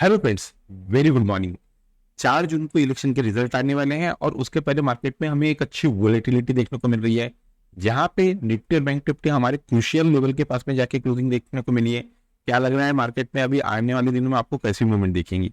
Hello friends, very good morning. 4 जून को election के result आने वाले हैं और उसके पहले मार्केट में हमें एक अच्छी वोलेटिलिटी देखने को मिल रही है, जहां पे निफ्टी और बैंक निफ्टी हमारे क्रूशियल लेवल के पास में जाके क्लोजिंग देखने को मिली है। क्या लग रहा है मार्केट में अभी आने वाले दिनों में आपको कैसी मूवमेंट दिखेंगी?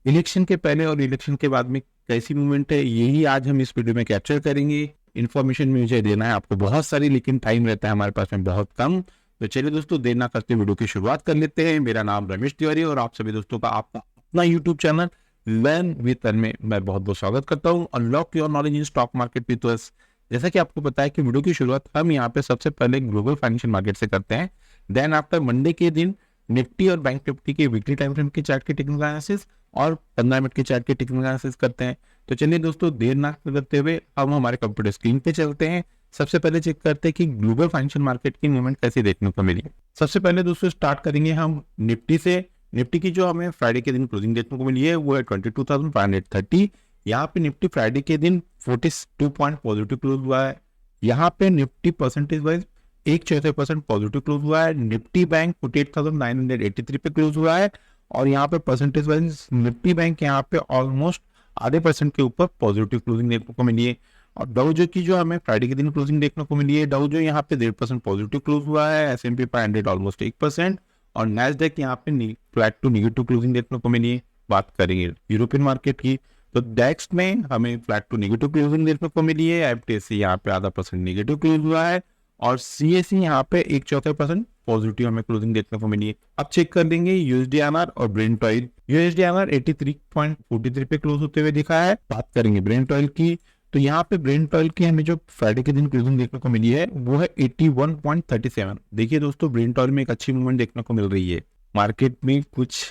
इलेक्शन के पहले और इलेक्शन के बाद में कैसी मूवमेंट है, यही आज हम इस वीडियो में कैप्चर करेंगे। इन्फॉर्मेशन मुझे देना है आपको बहुत सारी, लेकिन टाइम रहता है हमारे पास में बहुत कम। तो चलिए दोस्तों, देर ना करते वीडियो की शुरुआत कर लेते हैं। मेरा नाम रमेश तिवारी और आप सभी दोस्तों का आपका अपना यूट्यूब चैनल लर्न विद अन में मैं बहुत बहुत स्वागत करता हूं। Unlock your knowledge in stock market with us. जैसा कि आपको पता है कि वीडियो की शुरुआत हम यहाँ पे सबसे पहले ग्लोबल फाइनेंशियल मार्केट से करते हैं। देन आफ्टर मंडे के दिन निफ्टी और बैंक निफ्टी के वीकली टाइम फ्रेम के चार्ट के टेक्निकल एनालिसिस और 15 मिनट के चार्ट के टेक्निकल एनालिसिस करते हैं। तो चलिए दोस्तों, देर ना करते हुए हम हमारे कंप्यूटर स्क्रीन पे चलते हैं। सबसे पहले चेक करते हैं कि ग्लोबल फाइनेंशियल मार्केट की मूवमेंट कैसे देखने को मिली। सबसे पहले दोस्तों स्टार्ट करेंगे हम निफ्टी से। निफ्टी की जो हमें फ्राइडे के दिन क्लोजिंग देखने को मिली है वो है 22,530। यहाँ पे निफ्टी फ्राइडे के दिन 42 पॉइंट पॉजिटिव क्लोज हुआ है। यहाँ पे Nifty percentage wise 1/4% positive close हुआ है। निफ्टी बैंक 48,983 पे क्लोज हुआ है और यहाँ पे परसेंटेज वाइज निफ्टी बैंक यहाँ पे ऑलमोस्ट आधे परसेंट के ऊपर पॉजिटिव क्लोजिंग देखने को मिली है। और डाउ जो की जो हमें फ्राइडे के दिन क्लोजिंग देखने को मिली है, डाउ जो यहाँ पे 1.5% पॉजिटिव क्लोज हुआ है। S&P 500 ऑलमोस्ट 1% और नैस्डैक यहाँ पे फ्लैट टू निगेटिव क्लोजिंग देखने को मिली है। बात करेंगे यूरोपियन मार्केट की, तो डेक्स में हमें फ्लैट टू निगेटिव क्लोजिंग देखने को मिली है। FTSE यहाँ पे आधा परसेंट निगेटिव क्लोज हुआ है और CSE यहाँ पे 1/4% पॉजिटिव हमें क्लोजिंग देखने को मिली है। अब चेक कर लेंगे USD/INR और ब्रेंट ऑयल। USD/INR 83.43 पे क्लोज होते हुए दिखा है। बात करेंगे ब्रेंट ऑयल की, तो यहाँ पे ब्रेंट ऑयल की हमें जो फ्राइडे के दिन क्लोजिंग देखने को मिली है वो है 81.37। देखिए दोस्तों, ब्रेंट ऑयल में एक अच्छी मूवमेंट देखने को मिल रही है। मार्केट में कुछ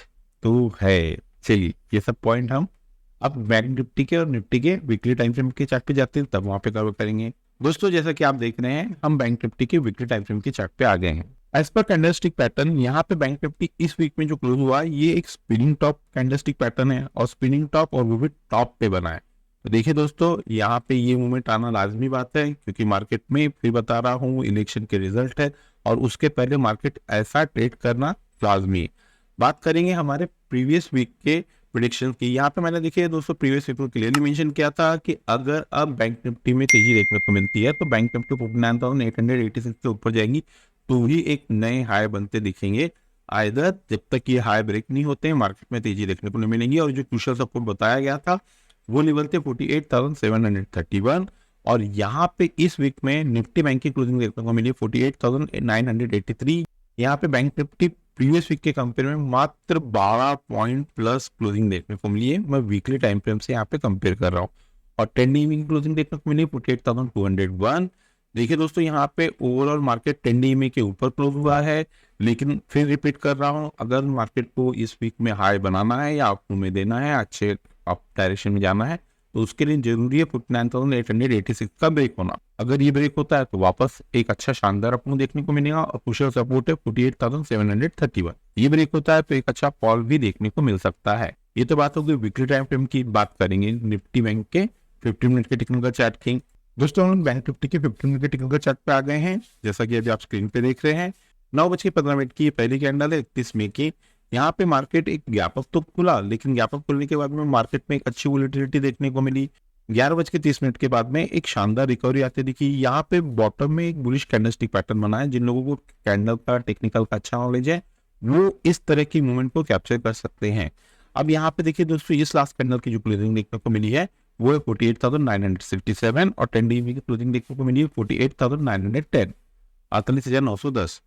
तो है। चलिए, ये सब पॉइंट हम अब बैंक निफ्टी के और निफ्टी के वीकली टाइम फ्रेम के चार्ट पे जाते हैं, तब वहां पे कवर करेंगे। दोस्तों जैसा कि आप देख रहे हैं, हम बैंक निफ्टी के वीकली टाइम फ्रेम के चार्ट पे आ गए हैं। एज पर कैंडलस्टिक पैटर्न, यहाँ पे बैंक निफ्टी इस वीक में जो क्लोज हुआ है ये एक स्पिनिंग टॉप कैंडलस्टिक पैटर्न है और स्पिनिंग टॉप और वो भी टॉप पे बना है। तो देखिए दोस्तों, यहाँ पे ये मूवमेंट आना लाजमी बात है, क्योंकि मार्केट में फिर बता रहा हूँ इलेक्शन के रिजल्ट है और उसके पहले मार्केट ऐसा ट्रेड करना लाजमी है। बात करेंगे हमारे प्रीवियस वीक के प्रेडिक्शन की। यहाँ पे मैंने देखिए दोस्तों प्रीवियस वीक में क्लियरली मेंशन किया था कि अगर अब बैंक निफ्टी में तेजी देखने को मिलती है तो बैंक निफ्टी 49,886 के ऊपर जाएंगी तो ही एक नए हाई बनते दिखेंगे। आइदर जब तक ये हाई ब्रेक नहीं होते मार्केट में तेजी देखने को नहीं मिलेगी। और जो क्रूशियल सपोर्ट बताया गया था वो लेवल थे 48,731 और यहाँ पे इस वीक में निफ्टी बैंक की क्लोजिंग देखने को मिली 48,983। यहाँ पे बैंक निफ्टी प्रीवियस वीक के कंपेयर में मात्र 12 पॉइंट प्लस क्लोजिंग देखने को मिली है। मैं वीकली टाइम फ्रेम से यहाँ पे कंपेयर कर रहा हूँ और 10 डे की क्लोजिंग देखने को मिली 48,201। देखिए दोस्तों, यहाँ पे ओवरऑल मार्केट 10 डे के ऊपर क्लोज हुआ है, लेकिन फिर रिपीट कर रहा हूँ, अगर मार्केट को इस वीक में हाई बनाना है या अप में देना है, अच्छे अप डायरेक्शन में जाना है, तो उसके लिए जरूरी है 49,886 का ब्रेक होना। अगर ये ब्रेक होता है तो वापस एक अच्छा शानदार अप देखने को मिलेगा और क्रूशियल सपोर्ट है 48,731। ये ब्रेक होता है तो एक अच्छा फॉल भी देखने को मिल सकता है। ये तो बात होगी वीकली टाइम फ्रेम की। बात करेंगे निफ्टी बैंक के 15 मिनट के टेक्निकल चार्ट की। दोस्तों हम बैंक निफ्टी के 15 मिनट के टेक्निकल चार्ट पे आ गए हैं, जैसा कि अभी आप स्क्रीन पे देख रहे हैं। 9:15 की पहली कैंडल है 31 मई की। यहाँ पे मार्केट एक गैप अप तो खुला, लेकिन गैप अप खुलने के बाद में मार्केट में एक अच्छी वोलेटिलिटी देखने को मिली। 11:30 के बाद में एक शानदार रिकवरी आती दिखी। यहाँ पे बॉटम में एक बुलिश कैंडलस्टिक पैटर्न बना है। जिन लोगों को कैंडल का टेक्निकल का अच्छा नॉलेज है वो इस तरह की मूवमेंट को कैप्चर कर सकते हैं। अब यहाँ पे देखिए दोस्तों, इस लास्ट कैंडल की जो क्लोजिंग देखने को मिली है वो है 48,967 और 10 डे की क्लोजिंग देखने को मिली है 48,910, 48,910।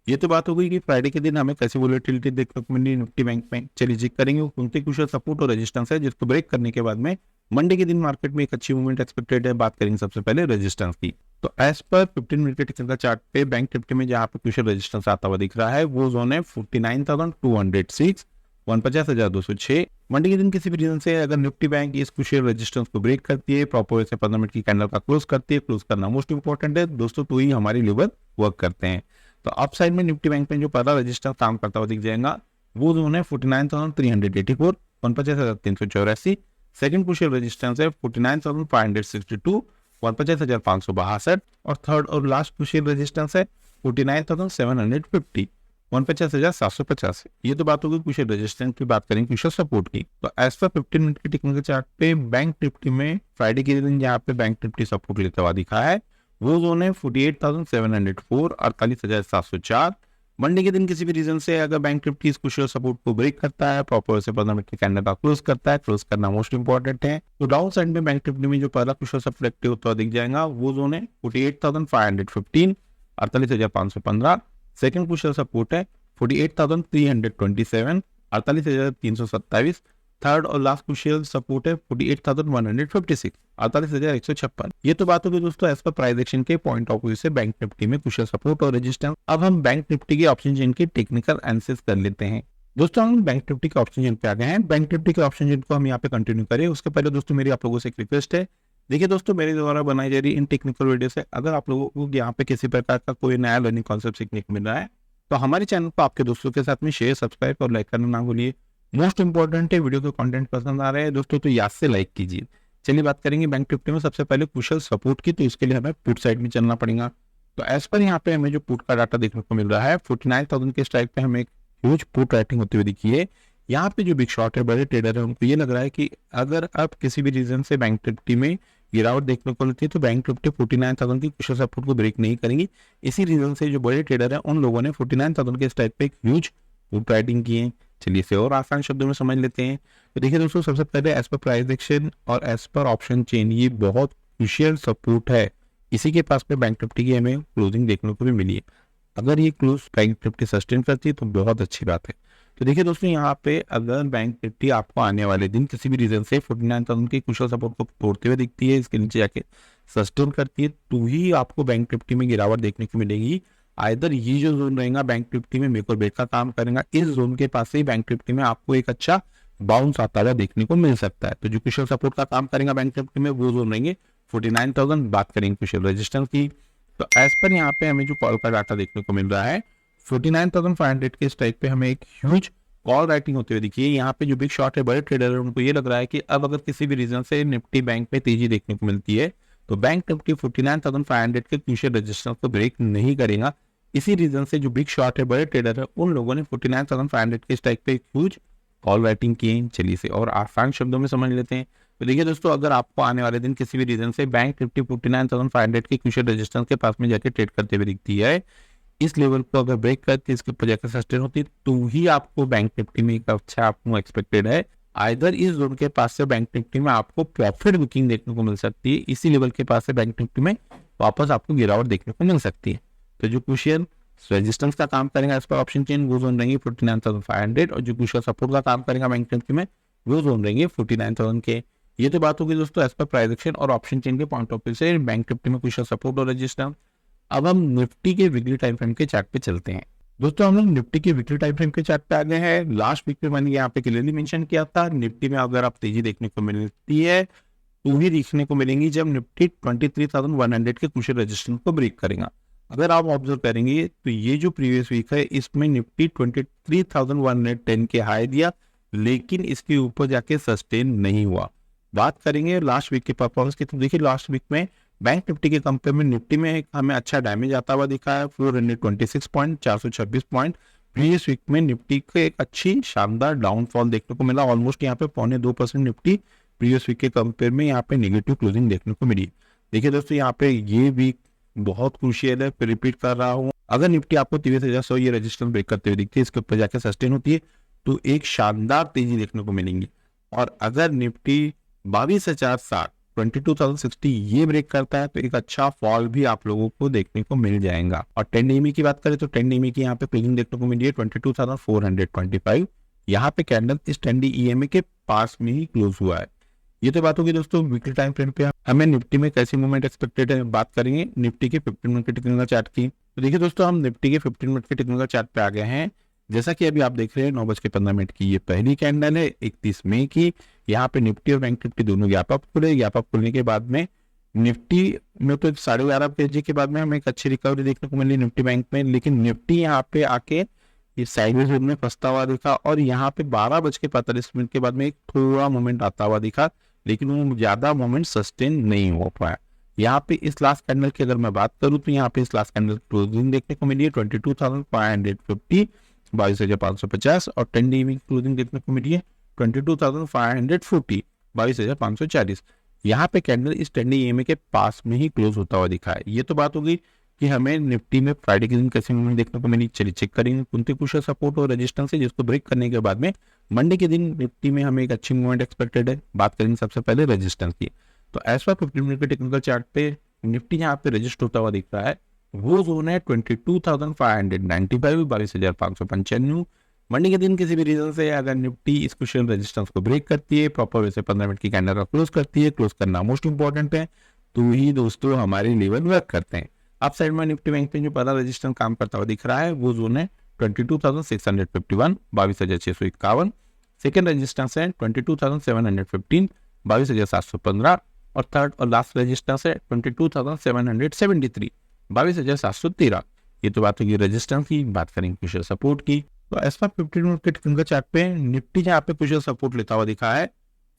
ये तो बात हो गई कि फ्राइडे के दिन हमें कैसी वोलेटिलिटी देखने को मिली निफ्टी बैंक में। चलिए चेक करेंगे वो कौन से क्रूशियल सपोर्ट और रेजिस्टेंस है जिसको ब्रेक करने के बाद में मंडे के दिन मार्केट में एक अच्छी मूवमेंट एक्सपेक्टेड है। बात करेंगे सबसे पहले रेजिस्टेंस की। तो एज पर 15 मिनट के टेक्निकल चार्ट पे बैंक निफ्टी में जहां पे क्रूशियल रेजिस्टेंस आता हुआ दिख रहा है वो जोन है 49,206, 49,206। मंडे के दिन किसी भी रीजन से अगर निफ्टी बैंक इस क्रूशियल रेजिस्टेंस को ब्रेक करती है, प्रॉपर से 15 मिनट की कैंडल का क्लोज करती है, क्लोज करना मोस्ट इंपॉर्टेंट है दोस्तों, तो ही हमारी लेवल वर्क करते हैं। तो अप साइड में निफ्टी बैंक में जो पहला रेजिस्टेंस काम करता हुआ दिख जाएगा वो जोन है 49,384, 49,384। सेकंड क्रूशियल रेजिस्टेंस है 49,562, 49,562 और थर्ड और लास्ट क्रूशियल रेजिस्टेंस है 49,750, 49,750। ये तो बात होगी कुछ रेजिस्टेंस की, बात करें कुछ सपोर्ट की। तो एज पर 15 मिनट के टेक्निकल चार्ट पे बैंक निफ्टी में फ्राइडे के दिन जहाँ पे बैंक निफ्टी सपोर्ट लेता हुआ दिखा है वो जोन है 48,704, 48,704। मंडे के दिन किसी भी रीजन से अगर बैंक निफ्टी इस कुछ सपोर्ट को ब्रेक करता है, प्रॉपर से 15 मिनट के कैंडल का क्लोज करता है, क्लोज करना मोस्ट इंपॉर्टेंट है। तो डाउन साइड में बैंक निफ्टी में जो पहला कुछ सपोर्ट एक्टिव होता हुआ दिख जाएगा वो जोन है 48,515, 48,515। सेकंड क्वेश्चन सपोर्ट है 48,327, 48,327। थर्ड और लास्ट क्वेश्चन सपोर्ट है 48,156, 48,156। ये तो बात होगी दोस्तों एज पर प्राइस एक्शन के पॉइंट ऑफ व्यू से बैंक निफ्टी में क्वेश्चन सपोर्ट और रेजिस्टेंस। अब हम बैंक निफ्टी के ऑप्शन चेन की टेक्निकल एनालिसिस कर लेते हैं। दोस्तों हम बैंक निफ्टी के ऑप्शन चेन पे आ गए हैं। बैंक निफ्टी के ऑप्शन चेन को हम यहाँ पे कंटिन्यू करें उसके पहले दोस्तों मेरी आप लोगों से एक रिक्वेस्ट है। देखिए दोस्तों मेरे द्वारा बनाई जा रही इन टेक्निकल वीडियो से अगर आप लोगों को यहाँ पे किसी प्रकार का कोई नया लर्निंग कॉन्सेप्ट सीखने को मिल रहा है तो हमारे चैनल को आपके दोस्तों के साथ में शेयर, सब्सक्राइब और लाइक करना ना भूलिए। मोस्ट इंपॉर्टेंट है, वीडियो का कंटेंट पसंद आ रहा है दोस्तों तो याद से लाइक कीजिए। चलिए बात करेंगे बैंक निफ्टी में सबसे पहले कुशल सपोर्ट की। तो इसके लिए हमें पुट साइड में चलना पड़ेगा। तो एज पर यहाँ पे हमें जो पुट का डाटा देखने को मिल रहा है 49,000 के स्ट्राइक पे हमें एक ह्यूज पुट राइटिंग होती हुई दिखी है। यहाँ पे जो बिग शॉट है, बड़े ट्रेडर है, उनको ये लग रहा है कि अगर अब किसी भी रीजन से बैंक निफ्टी में गिरावट देखने को मिलती है तो बैंक निफ्टी 49,000 की कुशल सपोर्ट को ब्रेक नहीं करेंगी। इसी रीजन से जो बड़े ट्रेडर है उन लोगों ने 49,000 के स्ट्राइक पे एक ह्यूज पुट राइटिंग की है। चलिए इसे और आसान शब्दों में समझ लेते हैं। तो देखिए दोस्तों सबसे पहले एज पर प्राइस एक्शन और एज पर ऑप्शन चेन ये बहुत क्रूशियल सपोर्ट है। इसी के पास में बैंक निफ्टी की हमें क्लोजिंग देखने को भी मिली है। अगर ये क्लोज बैंक निफ्टी सस्टेन करती है तो बहुत अच्छी बात है। तो देखिए दोस्तों यहाँ पे अगर बैंक निफ्टी आपको आने वाले दिन किसी भी रीजन से 49,000 की कुशल सपोर्ट को तोड़ते हुए दिखती है, इसके नीचे जाके सस्टेन करती है तो ही आपको बैंक निफ्टी में गिरावट देखने को मिलेगी। आइदर ये जो जोन रहेगा बैंक निफ्टी में मेक और ब्रेक का काम करेगा, इस जोन के पास से ही बैंक निफ्टी में आपको एक अच्छा बाउंस आता हुआ देखने को मिल सकता है। तो जो कुशल सपोर्ट का काम करेगा बैंक निफ्टी में वो जोन रहेंगे 49,000। बात करेंगे कुशल रेजिस्टेंस की तो एज पर यहाँ पे हमें जो कॉल का डाटा देखने को मिल रहा है 49,500 के स्ट्राइक पे हमें एक ह्यूज कॉल राइटिंग होते हुए दिखिए। यहाँ पे जो बिग शॉट है, बड़े ट्रेडर है, उनको ये लग रहा है कि अब अगर किसी भी रीजन से निफ्टी बैंक में तेजी देखने को मिलती है तो बैंक निफ्टी 49,500 के क्रूशियल रेजिस्टेंस को ब्रेक नहीं करेगा। इसी रीजन से जो बिग शॉट है, बड़े ट्रेडर है, उन लोगों ने 49,500 के स्ट्राइक पे एक ह्यूज कॉल राइटिंग की है। चलिए इसे और आसान शब्दों में समझ लेते हैं। तो देखिए दोस्तों अगर आपको आने वाले दिन किसी भी रीजन से बैंक निफ्टी 49,500 के क्रूशियल रेजिस्टेंस के पास में जाके ट्रेड करते हुए दिखती है, इस लेवल को अगर ब्रेक करती है, इसके ऊपर जाकर सस्टेन होती है तो ही आपको बैंक निफ्टी में एक अच्छा आपको एक्सपेक्टेड है। आइदर इस जोन के पास से बैंक निफ्टी में आपको प्रॉफिट बुकिंग देखने को मिल सकती है, इसी लेवल के पास से बैंक निफ्टी में वापस आपको गिरावट देखने को मिल सकती है। तो जो क्रूशियल रेजिस्टेंस का काम करेगा इस पर ऑप्शन चेन वो जोन रहेंगे 49,500 और जो क्रूशियल सपोर्ट का काम करेगा बैंक निफ्टी में वो जोन रहेंगे 49,000 के। ये तो बात होगी दोस्तों एज पर प्राइस एक्शन और ऑप्शन चेन के पॉइंट ऑफ व्यू से बैंक निफ्टी में क्रूशियल सपोर्ट और रेजिस्टेंस। अब हम निफ्टी के वीकली टाइम फ्रेम के चार्ट पे चलते हैं। दोस्तों हम लोग निफ्टी के वीकली टाइम फ्रेम के चार्ट पे आ गए हैं। लास्ट वीक में मैंने यहाँ पे क्लियरली मेंशन किया था निफ्टी में अगर आप तेजी देखने को मिलती है तो ही देखने को मिलेंगी जब निफ्टी 23,100 के क्रूशियल रेजिस्टेंस को ब्रेक करेगा। अगर आप ऑब्जर्व करेंगे तो ये जो प्रीवियस वीक है इसमें निफ्टी 23,110 के हाई दिया लेकिन इसके ऊपर जाके सस्टेन नहीं हुआ। बात करेंगे लास्ट वीक के परफॉर्मेंस की तो देखिए लास्ट वीक में बैंक निफ्टी के कंपेयर में निफ्टी में हमें अच्छा डैमेज आता हुआ दिखा है 426 पॉइंट, 426 पॉइंट। प्रीवियस वीक में निफ्टी को एक अच्छी शानदार डाउनफॉल देखने को मिला, ऑलमोस्ट यहाँ पे 0.25% निफ्टी प्रीवियस वीक के कंपेयर में यहाँ पे नेगेटिव क्लोजिंग देखने को मिली। देखिए दोस्तों यहाँ पे ये वीक बहुत क्रूशियल है, फिर रिपीट कर रहा हूँ। अगर निफ्टी आपको 23,100 ये रेजिस्टेंस ब्रेक करते हुए दिखती है, इसके ऊपर जाकर सस्टेन होती है तो एक शानदार तेजी देखने को मिलेंगी। और अगर निफ्टी 22,460 22,060 ये ब्रेक करता है तो एक अच्छा फॉल भी आप लोगों को देखने को मिल जाएगा। और 10 डे की बात करें तो 10 डे की यहाँ पे क्लोजिंग देखने को मिली है 22,425। यहाँ पे कैंडल इस 10 डे EMA के पास में ही क्लोज हुआ है। ये तो बात होगी दोस्तों वीकली टाइम फ्रेम पे हमें निफ्टी में कैसी मूवमेंट एक्सपेक्टेड है। बात करेंगे निफ्टी के 15 मिनट के टेक्निकल चार्ट की। तो देखिए दोस्तों हम निफ्टी के 15 मिनट के टेक्निकल चार्ट पे आ गए हैं। जैसा कि अभी आप देख रहे हैं 9:15 की ये पहली कैंडल है 31 मई की। यहाँ पे निफ्टी और बैंक निफ्टी दोनों गैप अप खुले। गैप अप खुलने के बाद में निफ्टी में तो 11.5 पेज के बाद में हमें एक अच्छी रिकवरी देखने को मिली निफ्टी बैंक में, लेकिन निफ्टी यहाँ पे आके ये साइडवेज जोन में फंसता हुआ दिखा और यहाँ पे 12:45 के बाद में एक थोड़ा मोमेंट आता हुआ दिखा, लेकिन वो ज्यादा मोमेंट सस्टेन नहीं हो पाया। यहाँ पे इस लास्ट कैंडल की अगर मैं बात करूँ तो यहाँ पे इस लास्ट कैंडल क्लोजिंग देखने को मिली है 22,550 22,550 और 10 डे की क्लोजिंग देखने को मिली है 22,540 22,540। यहाँ पे कैंडल इस 10 डे EMA के पास में ही क्लोज होता हुआ दिखा है। ये तो बात होगी कि हमें निफ्टी में फ्राइडे के दिन कैसे मूवमेंट देखने को मिली। चलिए चेक करेंगे कौन सी कुछ सपोर्ट और रेजिस्टेंस है जिसको ब्रेक करने के बाद में मंडे के दिन निफ्टी में हमें एक अच्छी मूवमेंट एक्सपेक्टेड है। बात करेंगे सबसे पहले रेजिस्टेंस की। तो एज पर 15 मिनट के टेक्निकल चार्ट पे निफ्टी यहाँ पे रजिस्ट होता हुआ दिख रहा है, वो जोन है 22,595 22,595। मंडे के दिन किसी भी रीजन से अगर निफ्टी इस क्वेश्चन रेजिस्टेंस को ब्रेक करती है, प्रॉपर वैसे 15 मिनट की कैंडल का क्लोज करती है, क्लोज करना मोस्ट इंपॉर्टेंट है, तो ही दोस्तों हमारे लेवल वर्क करते हैं। अप साइड में निफ्टी बैंक पे जो पहला रेजिस्टेंस काम करता हुआ दिख रहा है वो जोन है 22,651 22,651। सेकेंड रेजिस्टेंस है 22,715 22,715 और थर्ड और लास्ट रेजिस्टेंस है 22,773 22,713। ये तो बात होगी रेजिस्टेंस की। बात करेंगे क्रूशियल सपोर्ट की। तो एज पर 15 मिनट के टेक्निकल चार्ट पे निफ्टी जहाँ पे क्रूशियल सपोर्ट लेता हुआ दिखा है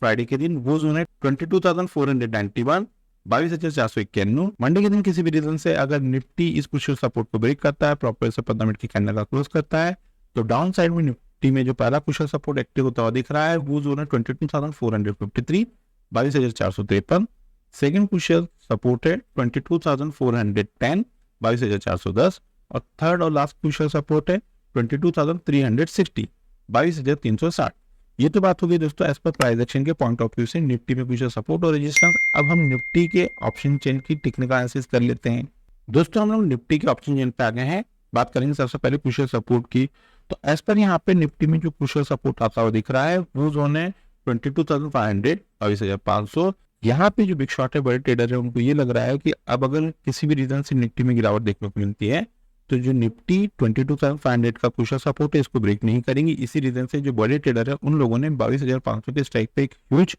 फ्राइडे के दिन, वो जोन है 22,491 22,491। मंडे के दिन किसी भी रीजन से अगर निफ्टी इस क्रूशियल सपोर्ट को ब्रेक करता है, प्रॉपर से 15 मिनट की कैंडल का क्लोज करता है, तो डाउन साइड में निफ्टी में जो पहला क्रूशियल सपोर्ट एक्टिव होता हुआ दिख रहा है वो जोन है 22,453 22,453। सेकेंड क्रूशियल सपोर्ट है 22,410 22,410 और थर्ड और लास्ट क्रूशियल सपोर्ट है 22,360 22,360। ये तो बात होगी दोस्तों एज पर प्राइस एक्शन के पॉइंट ऑफ व्यू से निफ्टी में क्रूशियल सपोर्ट और रेजिस्टेंस। अब हम निफ्टी के ऑप्शन चेन की टेक्निकल एनालिसिस कर लेते हैं। दोस्तों हम लोग निफ्टी के ऑप्शन चेन पे आ गए हैं। बात करेंगे सबसे पहले क्रूशियल सपोर्ट की। तो एज पर यहाँ पे निफ्टी में जो क्रूशियल सपोर्ट आता हुआ दिख रहा है वो जोन है 22,500 22,500। यहाँ पे जो बिग शॉट है, बड़े ट्रेडर है, उनको ये लग रहा है कि अब अगर किसी भी रीजन से निफ्टी में गिरावट देखने को मिलती है तो जो निफ्टी 22,500 का क्रूशियल सपोर्ट है इसको ब्रेक नहीं करेंगी। इसी रीजन से जो बड़े ट्रेडर है उन लोगों ने 22,500 के स्ट्राइक पे एक ह्यूज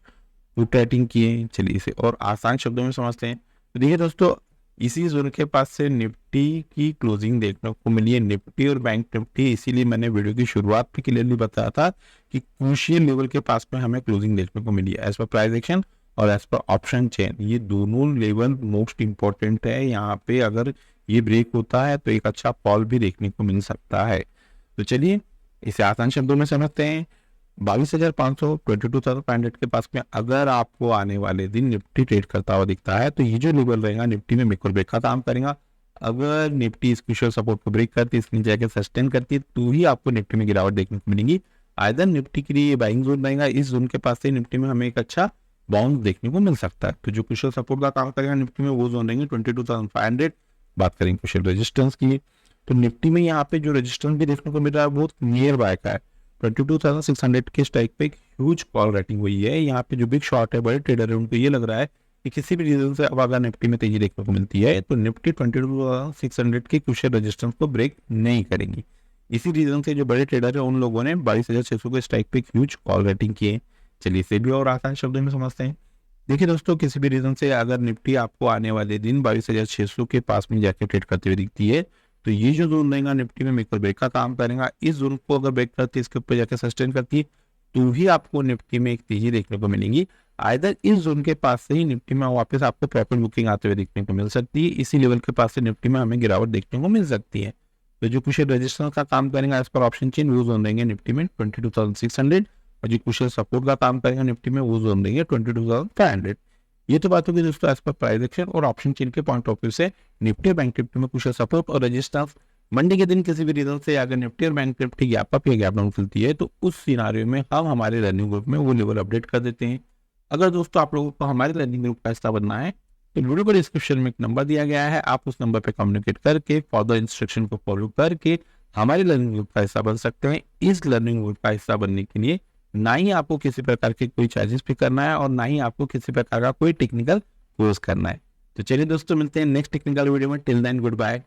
राइटिंग किए। चलिए इसे और आसान शब्दों में समझते हैं। तो देखिए दोस्तों, इसी जोन के पास से निफ्टी की क्लोजिंग देखने को मिली है, निफ्टी और बैंक निफ्टी। इसीलिए मैंने वीडियो की शुरुआत में क्लियरली बताया था कि क्रूशियल लेवल के पास में हमें क्लोजिंग देखने को मिली है एज पर प्राइस एक्शन और एज पर ऑप्शन चेन। ये दोनों लेवल मोस्ट इंपॉर्टेंट है। यहाँ पे अगर ये ब्रेक होता है तो एक अच्छा फॉल भी देखने को मिल सकता है। तो चलिए इसे आसान शब्दों में समझते हैं। 22,500 22,500 के पास में अगर आपको आने वाले दिन निफ्टी ट्रेड करता हुआ दिखता है तो ये जो लेवल रहेगा निफ्टी में मेक और ब्रेक का काम करेगा। अगर निफ्टी इस क्रूशियल सपोर्ट को ब्रेक करती है, इसके नीचे जाकर सस्टेन करती है, तो ही आपको निफ्टी में गिरावट देखने को मिलेगी। आइदर निफ्टी के लिए बाइंग जोन रहेगा, इस जोन के पास से निफ्टी में हमें एक अच्छा बाउंस देखने को मिल सकता है। तो जो क्रूशियल सपोर्ट का काम करेगा निफ्टी में वो जोन रहेंगे 22,500। बात करेंगे क्रूशियल रेजिस्टेंस की। तो निफ्टी में यहाँ पे जो रेजिस्टेंस भी देखने को मिल रहा है बहुत नियर बाय का है। 22,600 के स्ट्राइक पे एक ह्यूज कॉल राइटिंग हुई है। यहाँ पे जो बिग शॉट है, बड़े ट्रेडर है, उनको ये लग रहा है कि किसी भी रीजन से अब अगर निफ्टी में तेजी देखने को मिलती है तो निफ्टी 22,600 के क्रूशियल रेजिस्टेंस को ब्रेक नहीं करेंगी। इसी रीजन से जो बड़े ट्रेडर है उन लोगों ने 22,600 के स्ट्राइक पे एक ह्यूज कॉल राइटिंग किए। चलिए इसे भी और आसान शब्दों में समझते हैं। देखिए दोस्तों, किसी भी रीजन से अगर निफ्टी आपको आने वाले दिन 22,600 के पास में जाके ट्रेड करते हुए दिखती है तो ये जो जोन रहेगा निफ्टी में मेक और ब्रेक का काम करेगा। इस जोन को अगर ब्रेक करती है, इसके ऊपर जाकर सस्टेन करती है, तो ही आपको निफ्टी में एक तेजी देखने को मिलेगी। आइदर इस जोन के पास से ही निफ्टी में वापस आपको प्रॉफिट बुकिंग आते हुए देखने को मिल सकती है। इसी लेवल के पास से निफ्टी में हमें गिरावट देखने को मिल सकती है। तो जो कुछ रेजिस्टेंस का काम करेगा एज पर ऑप्शन चेन वो जोन रहेंगे निफ्टी में 22,600 और जो कुछ सपोर्ट का काम करेगा निफ्टी में वो जोन रहेंगे 22,500। ये तो बात होगी दोस्तों एज पर प्राइस एक्शन और ऑप्शन चेन के पॉइंट ऑफ व्यू से निफ्टी और बैंक निफ्टी में कुछ सपोर्ट और रेजिस्टेंस। मंडे के दिन किसी भी रीजन से अगर निफ्टी और बैंक निफ्टी गैप अप या गैप डाउन खुलती है तो उस सिनारियो में हम हमारे लर्निंग ग्रुप में वो लेवल अपडेट कर देते हैं। अगर दोस्तों आप लोगों को हमारे लर्निंग ग्रुप का हिस्सा बनना है तो वीडियो को डिस्क्रिप्शन में एक नंबर दिया गया है, आप उस नंबर पर कम्युनिकेट करके फॉर्दर इंस्ट्रक्शन को फॉलो करके हमारे लर्निंग ग्रुप का हिस्सा बन सकते हैं। इस लर्निंग ग्रुप का हिस्सा बनने के लिए ना ही आपको किसी प्रकार के कोई चार्जेस पे करना है और ना ही आपको किसी प्रकार का कोई टेक्निकल कोर्स करना है। तो चलिए दोस्तों, मिलते हैं नेक्स्ट टेक्निकल वीडियो में। Till then good bye.